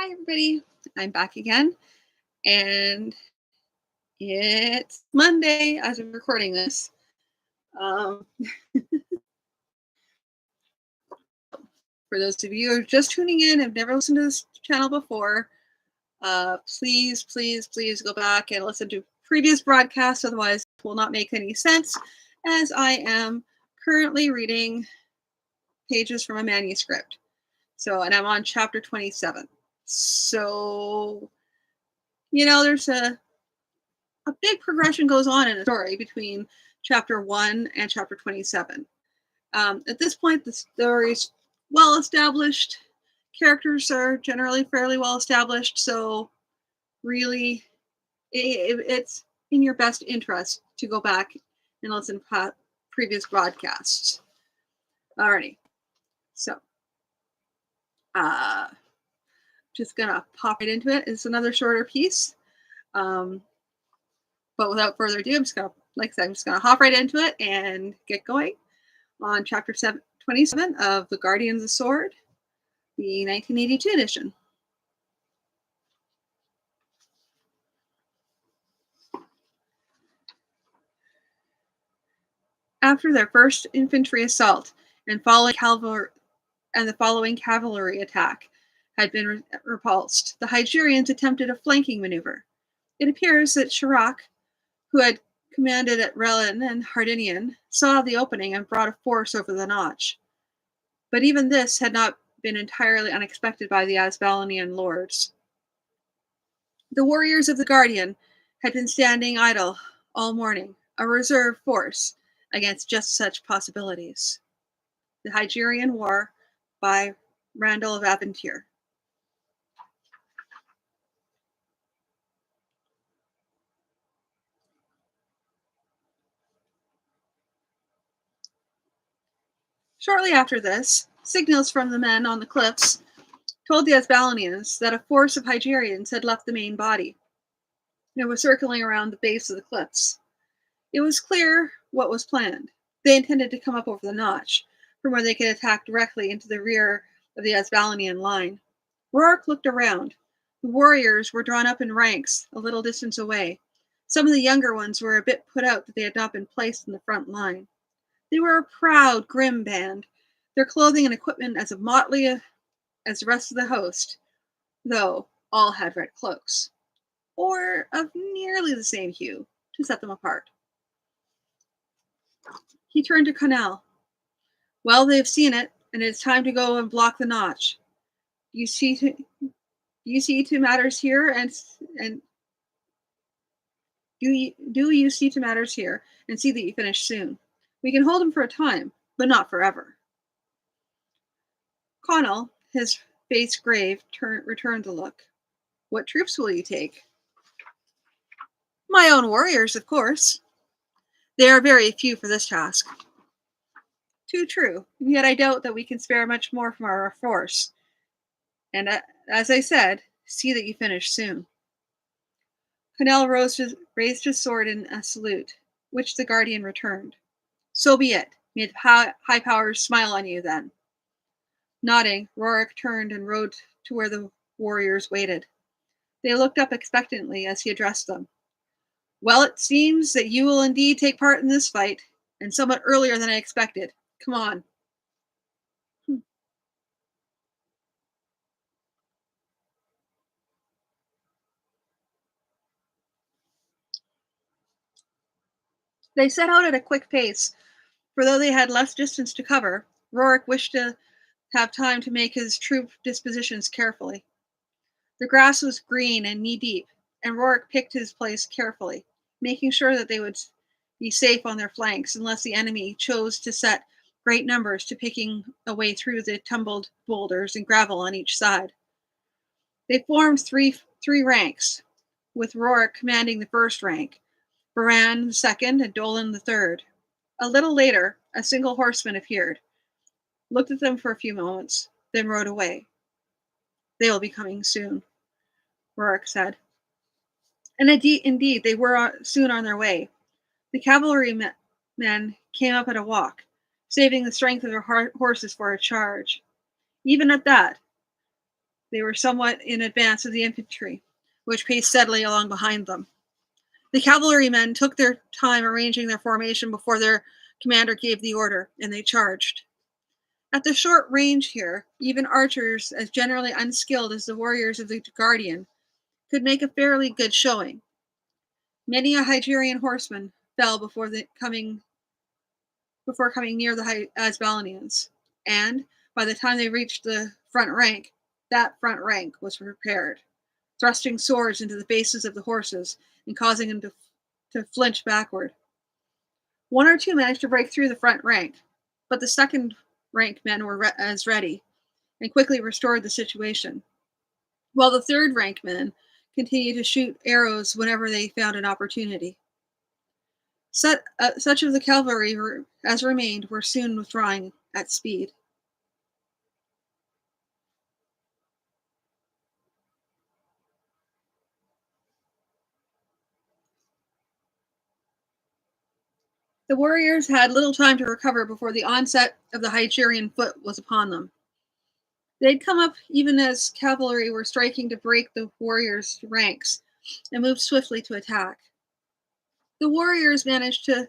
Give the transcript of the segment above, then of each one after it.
Hi, everybody. I'm back again, and it's Monday as I'm recording this. Um, for those of you who are just tuning in, have never listened to this channel before, please go back and listen to previous broadcasts. Otherwise, it will not make any sense, as I am currently reading pages from a manuscript. And I'm on chapter 27. So, there's a big progression goes on in the story between chapter 1 and chapter 27. At this point, the story's well established. Characters are generally fairly well established, so really, it's in your best interest to go back and listen to previous broadcasts. Alrighty, so uh, just gonna pop right into it. It's another shorter piece. But without further ado, I'm just gonna hop right into it and get going on chapter 27 of The Guardians of the Sword, the 1982 edition. After their first infantry assault and the following cavalry attack had been repulsed, the Hygerians attempted a flanking maneuver. It appears that Chirac, who had commanded at Relin and Hardinian, saw the opening and brought a force over the notch. But even this had not been entirely unexpected by the Asbalanian lords. The warriors of the Guardian had been standing idle all morning, a reserve force against just such possibilities. The Hygerian War by Randall of Aventir. Shortly after this, signals from the men on the cliffs told the Asbalanians that a force of Hygerians had left the main body. It was circling around the base of the cliffs. It was clear what was planned. They intended to come up over the notch, from where they could attack directly into the rear of the Asbalanian line. Rourke looked around. The warriors were drawn up in ranks a little distance away. Some of the younger ones were a bit put out that they had not been placed in the front line. They were a proud, grim band, their clothing and equipment as motley as the rest of the host, though all had red cloaks, or of nearly the same hue, to set them apart. He turned to Connell. Well, they've seen it, and it's time to go and block the notch. Do you see to matters here, and do you see to matters here, and see that you finish soon? We can hold him for a time, but not forever. Connell, his face grave, returned the look. What troops will you take? My own warriors, of course. They are very few for this task. Too true, yet I doubt that we can spare much more from our force. And as I said, see that you finish soon. Connell raised his sword in a salute, which the guardian returned. So be it. May the high powers smile on you, then. Nodding, Rorik turned and rode to where the warriors waited. They looked up expectantly as he addressed them. Well, it seems that you will indeed take part in this fight, and somewhat earlier than I expected. Come on. They set out at a quick pace, for though they had less distance to cover, Rorik wished to have time to make his troop dispositions carefully. The grass was green and knee-deep, and Rorik picked his place carefully, making sure that they would be safe on their flanks unless the enemy chose to set great numbers to picking a way through the tumbled boulders and gravel on each side. They formed three ranks, with Rorik commanding the first rank, Baran the second, and Dolan the third. A little later, a single horseman appeared, looked at them for a few moments, then rode away. They will be coming soon, Rorik said. And indeed, they were soon on their way. The cavalry men came up at a walk, saving the strength of their horses for a charge. Even at that, They were somewhat in advance of the infantry, which paced steadily along behind them. The cavalrymen took their time arranging their formation before their commander gave the order, and they charged. At the short range here, even archers, as generally unskilled as the warriors of the Guardian, could make a fairly good showing. Many a Hygerian horseman fell before coming near the Asbelanians, and by the time they reached the front rank, that front rank was prepared, thrusting swords into the faces of the horses and causing them to flinch backward. One or two managed to break through the front rank, but the second rank men were as ready and quickly restored the situation, while the third rank men continued to shoot arrows whenever they found an opportunity. Such of the cavalry as remained were soon withdrawing at speed. The warriors had little time to recover before the onset of the Hygerian foot was upon them. They'd come up even as cavalry were striking to break the warriors' ranks and moved swiftly to attack. The warriors managed to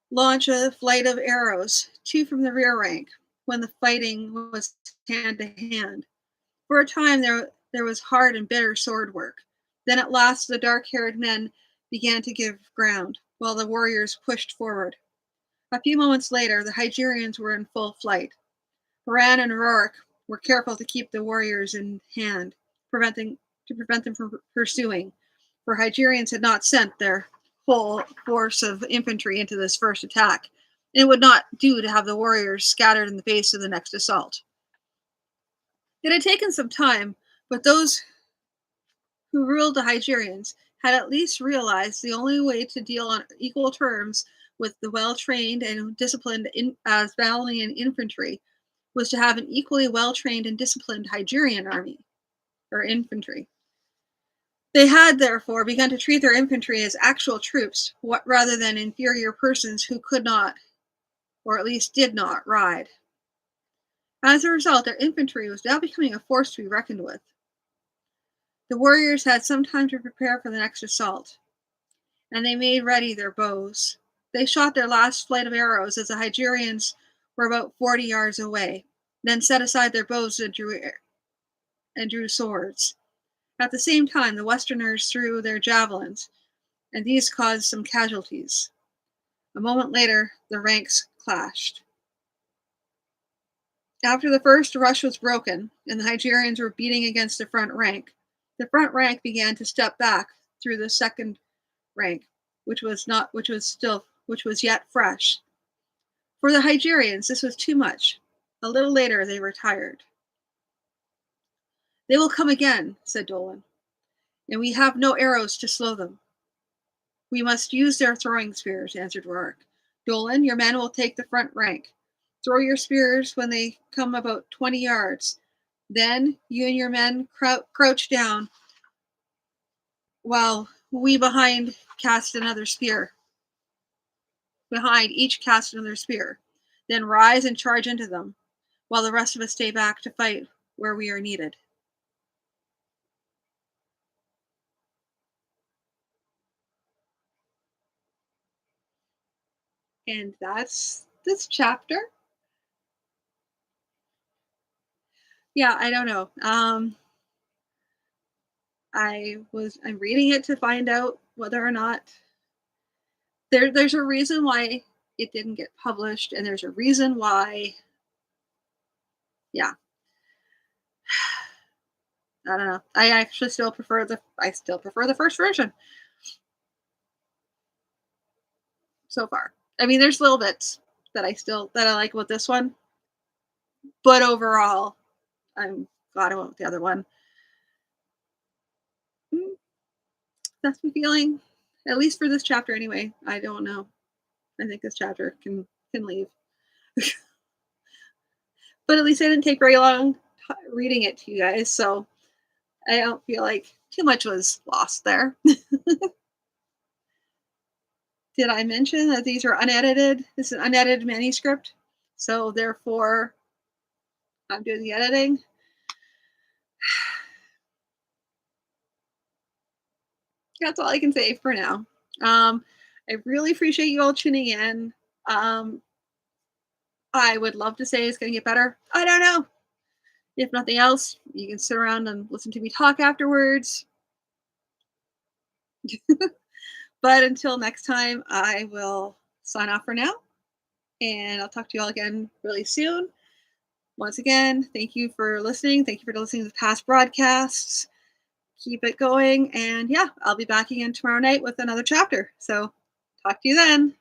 launch a flight of arrows, two from the rear rank, when the fighting was hand to hand. For a time there was hard and bitter sword work. Then at last the dark-haired men began to give ground, while the warriors pushed forward. A few moments later, the Hygerians were in full flight. Haran and Rorik were careful to keep the warriors in hand, to prevent them from pursuing, for Hygerians had not sent their whole force of infantry into this first attack, and it would not do to have the warriors scattered in the face of the next assault. It had taken some time, but those who ruled the Hygerians had at least realized the only way to deal on equal terms with the well-trained and disciplined Asbalian infantry was to have an equally well-trained and disciplined Hygerian army, or infantry. They had, therefore, begun to treat their infantry as actual troops rather than inferior persons who could not, or at least did not, ride. As a result, their infantry was now becoming a force to be reckoned with. The warriors had some time to prepare for the next assault, and they made ready their bows. They shot their last flight of arrows as the Hygerians were about 40 yards away, then set aside their bows and drew swords. At the same time, the Westerners threw their javelins, and these caused some casualties. A moment later, the ranks clashed. After the first rush was broken, and the Hygerians were beating against the front rank began to step back through the second rank, which was yet fresh. For the Hygerians, this was too much. A little later, they retired. "They will come again," said Dolan, "and we have no arrows to slow them." "We must use their throwing spears," answered Rorik. "Dolan, your men will take the front rank. Throw your spears when they come about 20 yards. Then you and your men crouch down while we cast another spear. Behind each cast another spear. Then rise and charge into them, while the rest of us stay back to fight where we are needed." And that's this chapter. Yeah, I don't know. I'm reading it to find out whether or not there's a reason why it didn't get published, and there's a reason why, yeah, I don't know. I actually still prefer the first version so far. I mean, there's little bits that I like about this one, but overall, I'm glad I went with the other one. Mm, that's my feeling, at least for this chapter anyway. I don't know. I think this chapter can leave. But at least I didn't take very long reading it to you guys, so I don't feel like too much was lost there. Did I mention that these are unedited? This is an unedited manuscript, so therefore I'm doing the editing. That's all I can say for now. Um, I really appreciate you all tuning in. Um, I would love to say it's going to get better. I don't know. If nothing else, you can sit around and listen to me talk afterwards. But until next time, I will sign off for now, and I'll talk to you all again really soon. Once again, thank you for listening. Thank you for listening to the past broadcasts. Keep it going. And yeah, I'll be back again tomorrow night with another chapter. So talk to you then.